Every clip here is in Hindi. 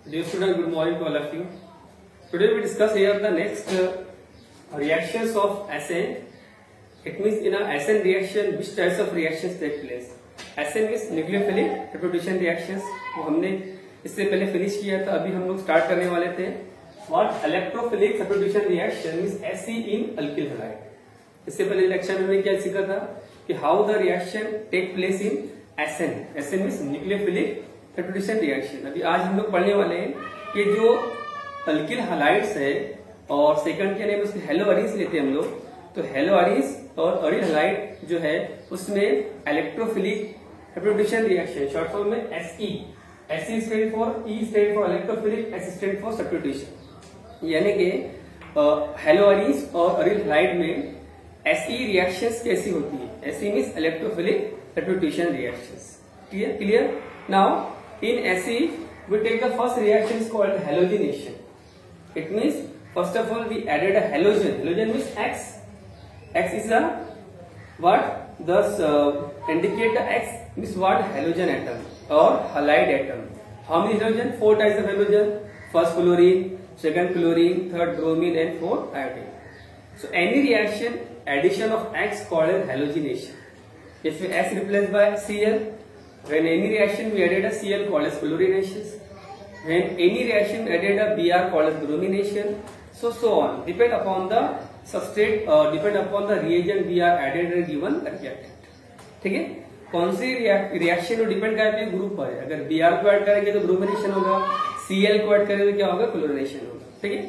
Dear student, good morning to all of you. Today we discuss here the next reactions of SN. It means in a SN reaction, which types of reactions take place. SN means nucleophilic reproduction reactions. वो हमने इससे पहले फिनिश किया था, अभी हम लोग स्टार्ट करने वाले थे. What electrophilic substitution reaction means SE in alkyl halide. इससे पहले लेक्चर में हमने क्या सीखा था कि how the reaction take place in SN. SN means nucleophilic reproduction reaction. अभी आज हम लोग पढ़ने वाले हैं कि जो अल्किल हलाइड्स है और सेकंड के नेम उसके हेलो अरीज लेते हैं हम लोग, तो हेलो अरीज और अरिल हलाइड जो है उसमें electrophilic reproduction reaction short form में SE. SE stand for E stand for electrophilic, S stand for substitution. यानी कि हेलो अरीज और अरिल हलाइड में SE रिएक्शंस कैसी होती है? SE means electrophilic reproduction reactions. Clear? Now in SE we take the first reaction is called halogenation. It means first of all we added a halogen. Halogen means X. X is a what? Thus indicate the X means what? Halogen atom or halide atom. How many halogen? 4 types of halogen. First chlorine, second chlorine, third bromine and fourth iodine. So any reaction addition of X called as halogenation. If S replaced by Cl, when any reaction we added a Cl called as chlorination. When any reaction added a Br called as bromination. So on. Depend upon the substrate, depend upon the reagent we are added and given reactant. ठीक है? कौन सी रिएक्शन को डिपेंड करते हैं ग्रुप पर. अगर Br को ऐड करेंगे तो ब्रोमिनेशन होगा, Cl को ऐड करेंगे तो क्या होगा? क्लोरिनेशन होगा. ठीक है?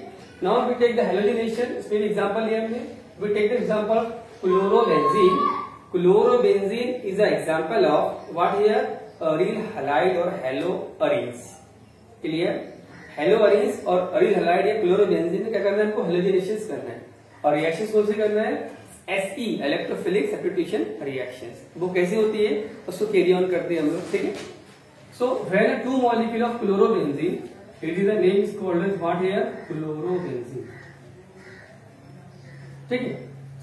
Now we take the halogenation. इसमें एग्जांपल लिया हमने. We take the example of chlorobenzene. Chlorobenzene is an example of what here? Aryl halide or haloarenes. Clear? Haloarenes और aryl halide या chlorobenzene में क्या करना है? हमको halogenations करना है. और reactions कौन से करना है? SE electrophilic substitution reactions. वो कैसे होती है? उसको carry on करते हैं हम लोग. ठीक है? So when a two molecule of chlorobenzene, it is the name is called as what here? Chlorobenzene. ठीक है?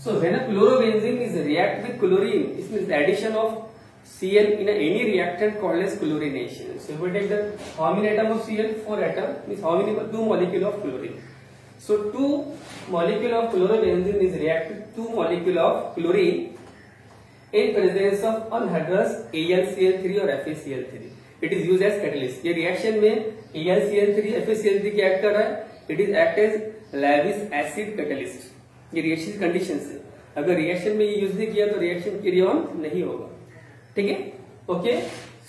So when a chlorobenzene is react with chlorine, it means the addition of Cl in any reactant called as chlorination. So if we take the how many atom of Cl? 4 atom means how many? 2 molecule of chlorine. So 2 molecule of chlorobenzene is react with 2 molecule of chlorine in presence of anhydrous AlCl3 और FeCl3. It is used as catalyst. ये reaction में AlCl3 FeCl3 क्या act कर रहा है? It is act as Lewis acid catalyst. ये रिएक्शन कंडीशन है. अगर रिएक्शन में ये यूज नहीं किया तो रिएक्शन कैरी ऑन नहीं होगा. ठीक है? ओके.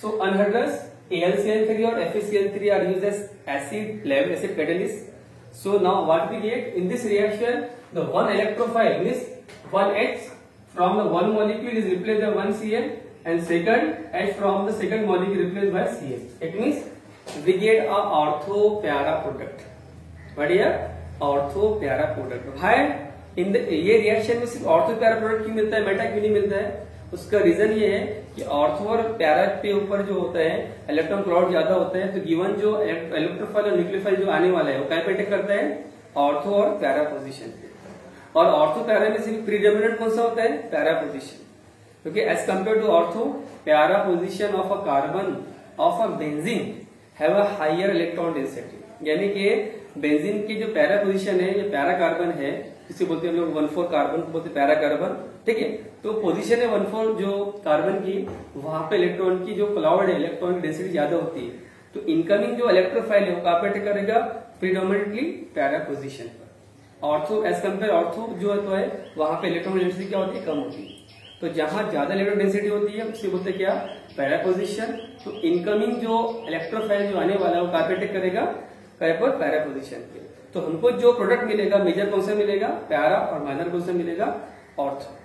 सो अनहाइड्रस AlCl3 और FeCl3 are used as acid level acid catalyst. So now what we get in this reaction? The one electrophile means 1H from the one molecule is replaced by 1 Cl and second H from the second molecule replaced by Cl. It means we get a ortho para product. What is ortho para product? Why? ये रिएक्शन में सिर्फ ऑर्थो पैरा प्रोडक्ट क्यों मिलता है, मेटा क्यों नहीं मिलता है? उसका रीजन ये है कि ऑर्थो और पैरा पे ऊपर जो होता है इलेक्ट्रॉन क्लाउड ज्यादा होता है, तो गिवन जो इलेक्ट्रोफाइल और न्यूक्लियोफाइल जो आने वाला है वो क्या पे अटैक करता है? ऑर्थो और पैरा पोजीशन पे. और ऑर्थो पैरा में सिर्फ प्रीडोमिनेंट कौन सा होता है? Para position. क्योंकि as compare to ortho, para position of a carbon of a benzene have a higher electron density. यानी कि बेंजीन की जो पैरा पोजीशन है, ये पैरा कार्बन है, इसे बोलते हैं हम लोग 1,4 कार्बन को बोलते हैं पैरा कार्बन. ठीक है? तो पोजीशन है 1,4 जो कार्बन की, वहां पे इलेक्ट्रॉन की जो क्लाउड है इलेक्ट्रॉन की डेंसिटी ज्यादा होती है. तो इनकमिंग जो इलेक्ट्रोफाइल है वो कहां पे अटैक करेगा? प्रीडोमिनेटली पैरा पोजीशन पर. ऑर्थो एज कम्पेयर ऑर्थो जो है वहां पे इलेक्ट्रॉन डेंसिटी क्या होती है? कम होती है. तो जहां ज्यादा इलेक्ट्रॉन डेंसिटी होती है उसे बोलते क्या? Para position. तो इनकमिंग जो इलेक्ट्रोफाइल जो आने वाला है वो कहां पे अटैक करेगा? पैरा पोजीशन पे. तो हमको जो प्रोडक्ट मिलेगा मेजर कौन सा मिलेगा? पैरा. और माइनर कौन सा मिलेगा? ऑर्थो.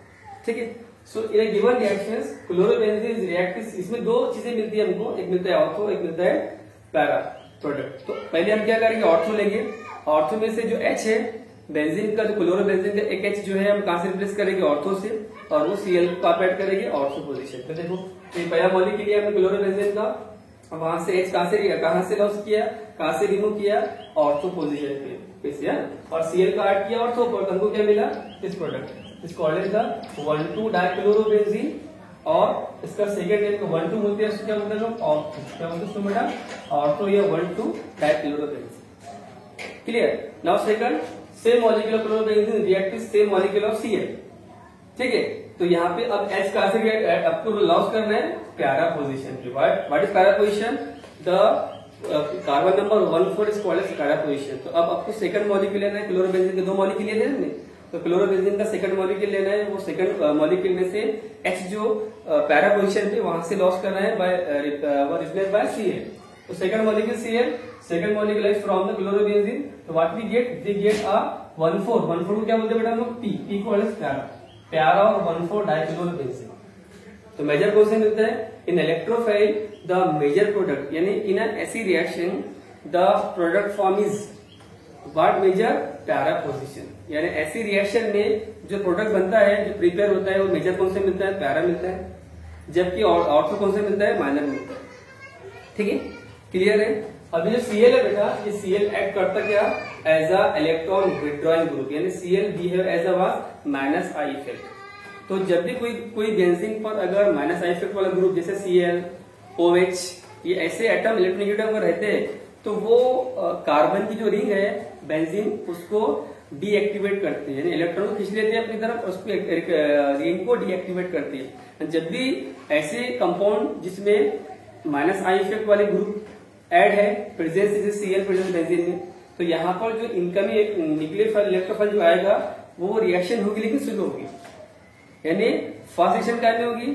ठीक है? So in given reactions chlorobenzene is react, इसमें दो चीजें मिलती है हमको, एक मिलता है ऑर्थो, एक मिलता है पैरा प्रोडक्ट. तो पहले हम क्या करेंगे? ऑर्थो लेंगे. ऑर्थो में से जो H है बेंजीन का, जो क्लोरोबेंजीन का एक H जो है हम कहां से रिप्लेस करेंगे? ऑर्थो से. और वो Cl को ऐड करेंगे ऑर्थो पोजीशन. तो देखो पहला मॉलिक्यूल लिया हमने क्लोरोबेंजीन का, वहां से H कहां से लॉस किया, कहां से रिमूव किया? ऑर्थो पोजीशन पे से. और Cl का ऐड किया ऑर्थो पर, हमको क्या मिला? This product is called as the 1,2 dichlorobenzene और इसका सेकंड नेम 1,2 बोलते हैं, क्या बोलते हैं लोग ऑर्थो, क्या बोलते हैं बेटा ऑर्थो या 1,2 dichlorobenzene. Clear. Now second same molecule of chlorobenzene react with same molecule of Cl। ठीक है, तो यहाँ पे अब H कहां से आपको लॉस करना है पैरा पोजीशन पे। What is para position? The carbon number 14 is called as para position. तो अब आपको सेकंड मॉलिक्यूल लेना है, क्लोरोबेंजीन के 2 मॉलिक्यूल लेने हैं, तो क्लोरोबेंजीन का सेकंड मॉलिक्यूल लेना है, वो सेकंड मॉलिक्यूल में से H जो पैरा पोजीशन पे वहां से लॉस करना है बाय रिप्लेस बाय Cl। तो second molecule Cl, second molecule is from the chlorobenzene. तो व्हाट वी गेट अ 1,4 को क्या बोलते हैं बेटा हम लोग? P को पैरा ऑफ 1,4 डाइक्लोरोबेंजीन। तो मेजर कौन से मिलता है? In electrophile the major product, यानी इन एन ऐसी reaction the product form is what major? Para position. यानी ऐसी रिएक्शन में जो प्रोडक्ट बनता है, जो प्रिपेयर होता है, वो मेजर कौन से मिलता है? पैरा मिलता है, जबकि ऑर्थो कौन से मिलता है? माइनर मिलता है। ठीक है, क्लियर है। अभी जो Cl है बेटा, ये Cl एक्ट करता क्या? As a electron withdrawing group, यानी Cl behave as a minus I effect. तो जब भी कोई बेंजीन पर अगर माइनस आई इफेक्ट वाला ग्रुप जैसे Cl, OH ये ऐसे एटम इलेक्ट्रोनेगेटिव अगर रहते हैं, तो वो कार्बन की जो रिंग है बेंजीन उसको डीएक्टिवेट करती है, यानी इलेक्ट्रॉन को खींच लेते हैं अपनी तरफ, उसको रिंग को डीएक्टिवेट करती है। जब भी ऐसे कंपाउंड जिसमें माइनस आई इफेक्ट वाले ग्रुप ऐड है प्रेजेंस जैसे Cl प्रेजेंस बेंजीन में, तो यहाँ पर जो इनकमिंग न्यूक्लियोफाइल इलेक्ट्रोफाइल जो आएगा वो रिएक्शन होगी लेकिन स्लो होगी, यानी फास्ट रिएक्शन क्या में होगी?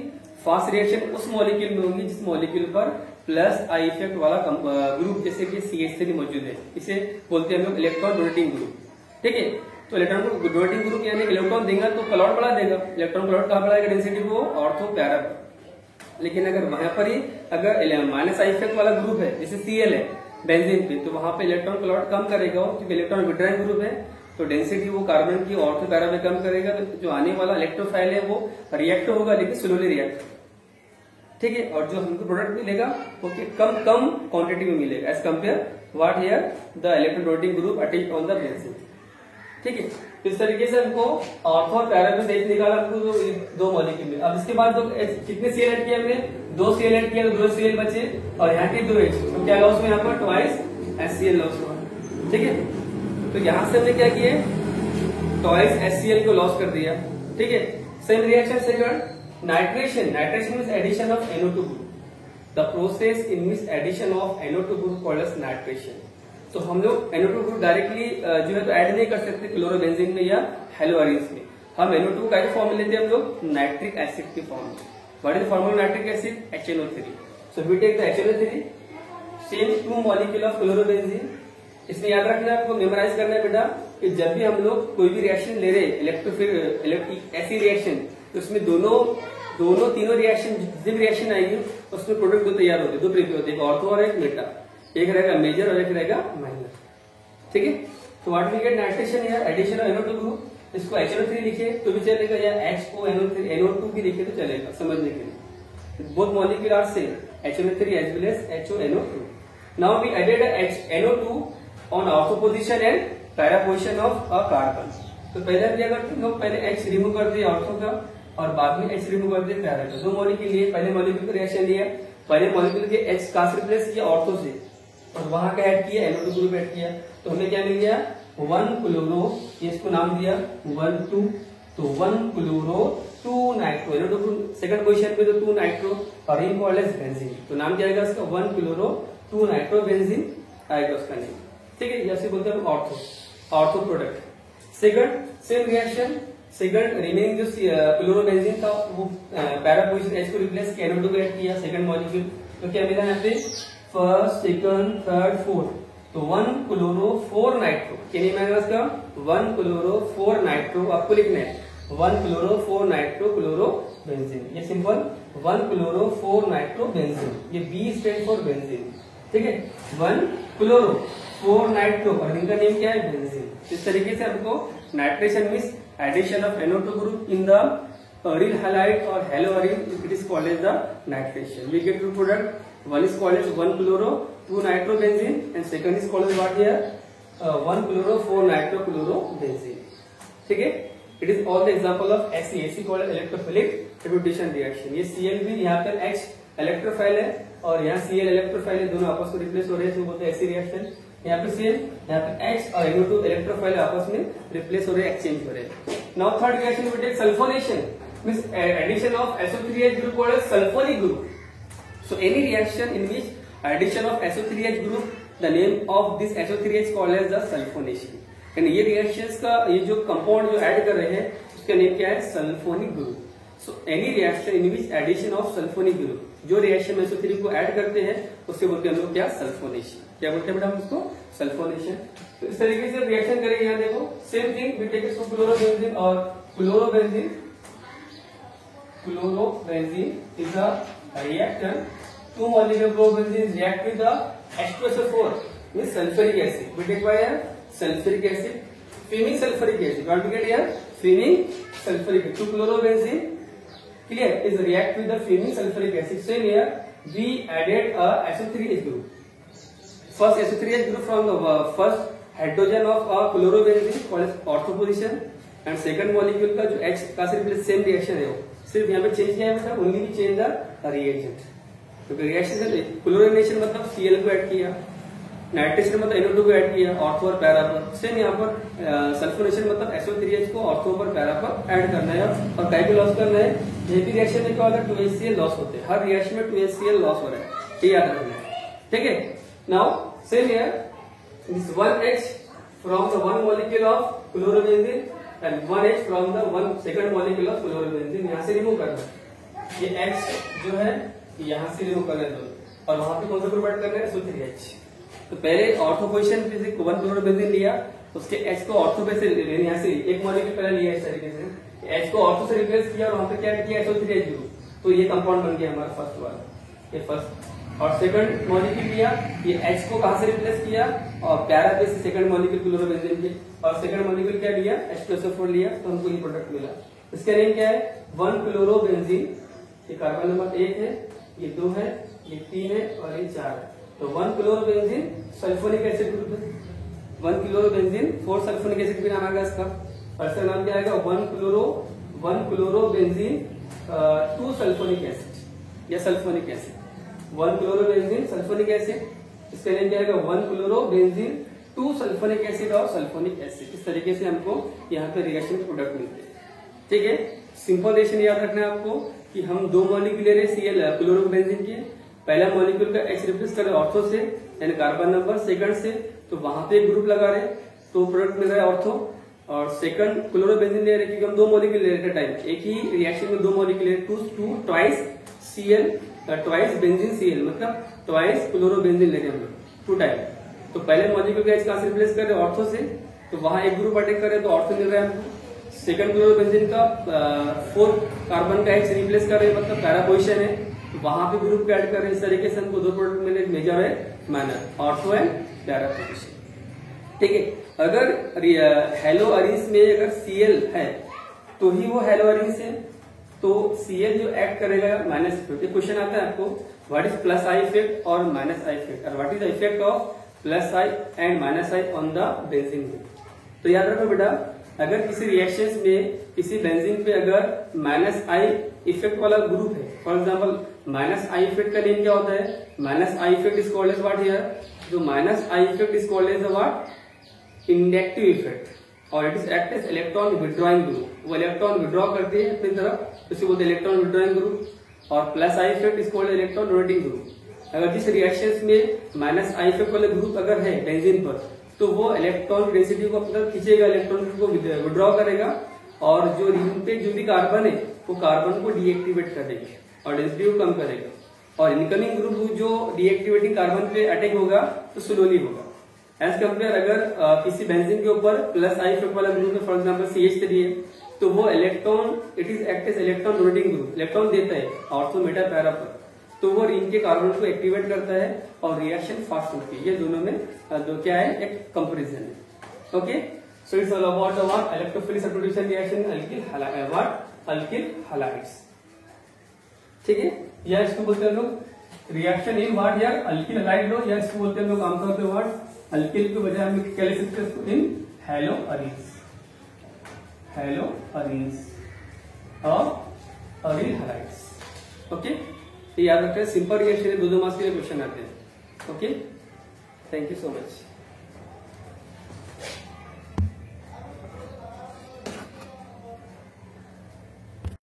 फास्ट रिएक्शन उस मॉलिक्यूल में होगी जिस मॉलिक्यूल पर प्लस आई इफेक्ट वाला ग्रुप जैसे कि CH3 मौजूद है। इसे बोलते हैं हम लोग इलेक्ट्रॉन डोनेटिंग ग्रुप। ठीक है, तो इलेक्ट्रॉन डोनेटिंग ग्रुप यानी इलेक्ट्रॉन देगा तो क्लॉट बढ़ा देगा। इलेक्ट्रॉन क्लॉट कहाँ बढ़ाएगा? डेंसिटी को ऑर्थो पैरा। लेकिन अगर वहां पर ही अगर माइनस आई इफेक्ट वाला ग्रुप है जैसे Cl है बेंजीन पे, तो वहां पे इलेक्ट्रॉन क्लॉट कम करेगा, क्योंकि इलेक्ट्रॉन विड्रॉइंग ग्रुप है, तो डेंसिटी वो कार्बन की ऑर्थो पैरा में कम करेगा। तो जो आने वाला इलेक्ट्रोफाइल है वो रिएक्ट होगा लेकिन स्लोली रिएक्ट। ठीक है, और जो हमको प्रोडक्ट मिलेगा वो कम क्वांटिटी में मिलेगा as compare what here the electron donating group attached on the benzene. ठीक है, तो इस तरीके से हमको ऑर्थो और पैरा में देख निकाला हमको 2 मॉलिक्यूल में। अब इसके बाद कितने Cl ऐड किया हमने? 2 Cl ऐड किया, तो 2 Cl बचे और यहाँ के 2 H, तो क्या लॉस हुआ यहाँ पर? ट्वाइस HCl लॉस हुआ। ठीक है, तो यहां से हमने क्या किया? ट्वाइस HCl को लॉस कर दिया। ठीक है, same reaction second nitration. Nitration means addition of NO2 group. The process in means addition of NO2 group called as nitration. तो हम लोग NO2 ग्रुप डायरेक्टली जो है तो ऐड नहीं कर सकते क्लोरोबेंजीन में या हेलोअरीन्स में। हम NO2 का फॉर्म लेते हैं हम लोग नाइट्रिक एसिड के फॉर्म में। What is the formula nitric acid? HNO3। So we take the HNO3, same 2 molecule of chlorobenzene. इसमें याद रखना है, आपको मेमोराइज करना है बेटा कि जब भी हम लोग कोई भी रिएक्शन ले रहे इलेक्ट्रिक ऐसी रिएक्शन, तो उसमें दोनों तीनों रिएक्शन जितनी भी रिएक्शन आएगी उसमें प्रोडक्ट 2 तैयार होते हैं, 2 प्रिपेयर होते हैं, ऑर्थो और एक मेटा। एक रहेगा मेजर और एक रहेगा माइनर। ठीक है, तो व्हाट वी गेट? नाइट्रेशन या एडिशन ऑफ NO2 ग्रुप। इसको HNO3 लिखे तो भी चलेगा, या HONO2 भी लिखे तो चलेगा समझने के लिए। Both molecule are same, HNO3 as well as HONO2। Now we added NO2 on ortho position and para position of a carbon. तो पहले क्या करते हैं, पहले H रिमूव कर दिया ऑर्थो का और बाद में H रिमूव कर दिया पैरा का। 2 मॉलिक्यूल लिए, पहले मॉलिक्यूल का रिएक्शन लिया, पहले मॉलिक्यूल के H का रिप्लेस किया ऑर्थो से और वहां का ऐड किया NO2 ग्रुप ऐड किया, तो हमें क्या मिल गया? 1 क्लोरो, ये इसको नाम दिया 1,2, तो 1 chloro 2 nitro. NO2 group second position पे तो 2 नाइट्रो और रिंग कॉल्ड एज बेंजीन। तो नाम क्या आएगा इसका? 1 क्लोरो 2 नाइट्रो बेंजीन आएगा उसका नेम। ठीक है, जैसे बोलते हैं ortho product. Second same reaction, second remaining जो क्लोरोबेंजीन था वो पैरा पोजीशन H को रिप्लेस किया, NO2 को ऐड किया सेकंड मॉलिक्यूल, तो क्या मिला यहाँ पे? फर्स्ट, सेकंड, थर्ड, फोर्थ, तो 1 क्लोरो 4 नाइट्रो। क्या नेम आएगा इसका? 1 क्लोरो 4 नाइट्रो। आपको लिखना है 1 क्लोरो 4 नाइट्रो क्लोरोबेंजीन। ये सिंपल 1 क्लोरो 4 नाइट्रो बेंजीन, ये B स्टैंड फॉर बेंजीन। ठीक है, 1 क्लोरो 4 नाइट्रो और इनका नेम क्या है? बेंजीन। इस तरीके से हमको nitration means addition of NO2 group in the aryl halide or haloarine, it is called as the nitration. We get two product. One is called as 1 chloro 2 nitrobenzene and second is called as what here? 1 chloro 4 nitrochlorobenzene. ठीक है, it is all the example of AC called electrophilic substitution reaction. ये Cl भी यहाँ पर H इलेक्ट्रोफाइल है और यहाँ Cl इलेक्ट्रोफाइल है, दोनों आपस में रिप्लेस हो रहे हैं, बोलते हैं एसी रिएक्शन। यहाँ पे Cl, यहाँ पे H और NO2 इलेक्ट्रोफाइल आपस में रिप्लेस हो रहे हैं, एक्सचेंज हो रहे हैं। Now third reaction we take sulphonation, means addition of SO3H group called as sulfonic group. So any reaction in which addition of SO3H group, the name of this SO3H called as the sulfonation. यानी ये रिएक्शंस का ये जो कंपाउंड जो ऐड कर रहे हैं उसका नेम क्या है, sulphonic group. So any reaction in which edition of sulphonic group, जो रिएक्शन में SO3 को ऐड करते हैं उससे बोलते हैं हम लोग क्या, सल्फोनेशन। क्या बोलते हैं बेटा हम उसको, सल्फोनेशन। तो इस तरीके से रिएक्शन करेंगे। यहाँ देखो same thing we take it to chlorobenzene और chlorobenzene is a reactant. Two molecular chlorobenzene react with the H2SO4 means sulfuric acid. We take by here sulfuric acid, fuming sulfuric acid. What we get here, fuming sulfuric acid. Two chlorobenzene clear is react with the fuming sulfuric acid. Same here we added a SO3H group. First SO3H group from the first hydrogen of a chlorobenzene called as ortho position and second molecule का जो H का से रिप्लेस सेम रिएक्शन है वो सिर्फ यहाँ पे चेंज किया है बेटा, ओनली भी चेंज द रिएजेंट। क्योंकि रिएक्शन से क्लोरिनेशन मतलब Cl को ऐड किया, नाइट्रेशन मतलब NO2 को ऐड किया ऑर्थो और पैरा पर। सेम यहाँ पर सल्फोनेशन मतलब SO3H को ऑर्थो पर पैरा पर ऐड करना है और काय को लॉस करना है। ये भी रिएक्शन में क्या होता है, 2HCl लॉस होते हैं, हर रिएक्शन में 2HCl लॉस हो रहा है, ये याद रखना है, ठीक है। Now same here this 1H from the one molecule of chlorobenzene and 1H from the one second molecule of chlorobenzene, यहाँ से रिमूव करना है। ये H जो है यहाँ से रिमूव करना है और वहां पे कौन सा ग्रुप ऐड करना है, SO3H। तो पहले ऑर्थो पोजीशन पे से वन क्लोरोबेंजीन लिया, उसके H को ऑर्थो पे से यहाँ से एक मॉलिक्यूल पहले लिया इस तरीके से, H को ऑर्थो से रिप्लेस किया और वहां पे क्या किया, SO3H ग्रुप। तो ये कंपाउंड बन गया हमारा फर्स्ट वाला, ये फर्स्ट। और सेकंड मॉलिक्यूल लिया, ये H को कहां से रिप्लेस किया और पैरा पे से सेकंड मॉलिक्यूल क्लोरोबेंजीन के, और सेकंड मॉलिक्यूल क्या लिया, H2SO4 लिया, तो हमको ये प्रोडक्ट मिला। इसका नेम क्या है, 1 क्लोरोबेंजीन। ये कार्बन नंबर 1 है, ये 2 है, ये 3 है और ये 4 है। तो 1 क्लोरोबेंजीन सल्फोनिक एसिड ग्रुप है, 1 क्लोरोबेंजीन 4 सल्फोनिक एसिड भी नाम आएगा इसका। और इसका नाम क्या आएगा, 1 क्लोरोबेंजीन 2 सल्फोनिक एसिड या sulphonic acid. 1 chlorobenzene sulphonic acid, इसका नेम क्या आएगा, 1 क्लोरोबेंजीन 2 सल्फोनिक एसिड और सल्फोनिक एसिड। इस तरीके से हमको यहाँ पे रिएक्शन प्रोडक्ट मिलते हैं, ठीक है। सिंपल रिएक्शन याद रखना है आपको कि हम दो मॉलिक्यूल ले रहे Cl क्लोरोबेंजीन के, पहला मॉलिक्यूल का H रिप्लेस कर रहे ऑर्थो से यानी कार्बन नंबर सेकंड से, तो वहां पे एक ग्रुप लगा रहे तो प्रोडक्ट मिल रहा है ऑर्थो। और सेकंड क्लोरोबेंजीन ले रहे क्योंकि हम दो मॉलिक्यूल ले रहे टाइम, एक ही रिएक्शन में दो मॉलिक्यूल ले, two twice Cl twice benzene Cl मतलब ट्वाइस क्लोरोबेंजीन ले रहे हम लोग 2 टाइम। तो पहले मॉलिक्यूल का H कहां से रिप्लेस कर रहे ऑर्थो से, तो वहां एक ग्रुप अटैक कर रहे तो ऑर्थो मिल रहा है हमको। सेकंड क्लोरोबेंजीन का 4 कार्बन का H रिप्लेस कर रहे मतलब पैरा पोजीशन है, तो वहां पे ग्रुप ऐड कर रहे हैं। इस तरीके से हमको दो प्रोडक्ट मिले, मेजर है minor, ortho and para position, ठीक है। अगर हेलो अरिस में अगर Cl है तो ही वो हेलो अरिस है, तो Cl जो एक्ट करेगा माइनस इफेक्ट। क्वेश्चन आता है आपको, what is plus I effect और माइनस आई इफेक्ट, और what is the effect of plus I and minus I on the benzene group. तो याद रखो बेटा, अगर किसी रिएक्शन में किसी बेंजीन पे अगर माइनस आई इफेक्ट वाला ग्रुप है, for example minus I effect का नेम क्या होता है, minus I effect is called as what here, जो minus I effect is called as what, inductive effect, और it is act as electron withdrawing group. वो इलेक्ट्रॉन विड्रॉ करते हैं अपनी तरफ, उसे बोलते हैं इलेक्ट्रॉन विड्रॉइंग ग्रुप। और plus I effect is called electron donating group. अगर जिस रिएक्शंस में माइनस आई इफेक्ट वाले ग्रुप अगर है बेंजीन पर, तो वो इलेक्ट्रॉन डेंसिटी को अपनी तरफ खींचेगा, इलेक्ट्रॉन को विड्रॉ करेगा, और जो रिंग पे जो भी कार्बन है वो कार्बन को डीएक्टिवेट करेगा और डेंसिटी को कम करेगा। और इनकमिंग ग्रुप जो डीएक्टिवेटिंग कार्बन पे अटैक होगा तो स्लोली होगा। एज कम्पेयर अगर किसी बेंजीन के ऊपर प्लस आई इफेक्ट वाला ग्रुप है, फॉर एग्जाम्पल CH3 है, तो वो electron it is act as electron donating group, electron देता है ऑर्थो मेटा पैरा पर, तो वो रिंग के कार्बन को एक्टिवेट करता है और रिएक्शन फास्ट होती है। ये दोनों में दो क्या है, एक कंपेरिजन है। Okay, so it's all about what electrophilic substitution reaction alkyl halides, ठीक है। या इसको बोलते हैं लोग रिएक्शन इन व्हाट यार अल्किल हैलाइड लो, या इसको बोलते हैं लोग आमतौर पर व्हाट अल्किल के बजाय हम क्या लिख सकते हैं इन हैलो अरीज, हेलो अरीन्स और अरील हलाइड्स। ओके, ये याद रखते हैं, सिंपल रिएक्शन है, 2 मार्क्स के लिए क्वेश्चन आते हैं। Okay, thank you so much.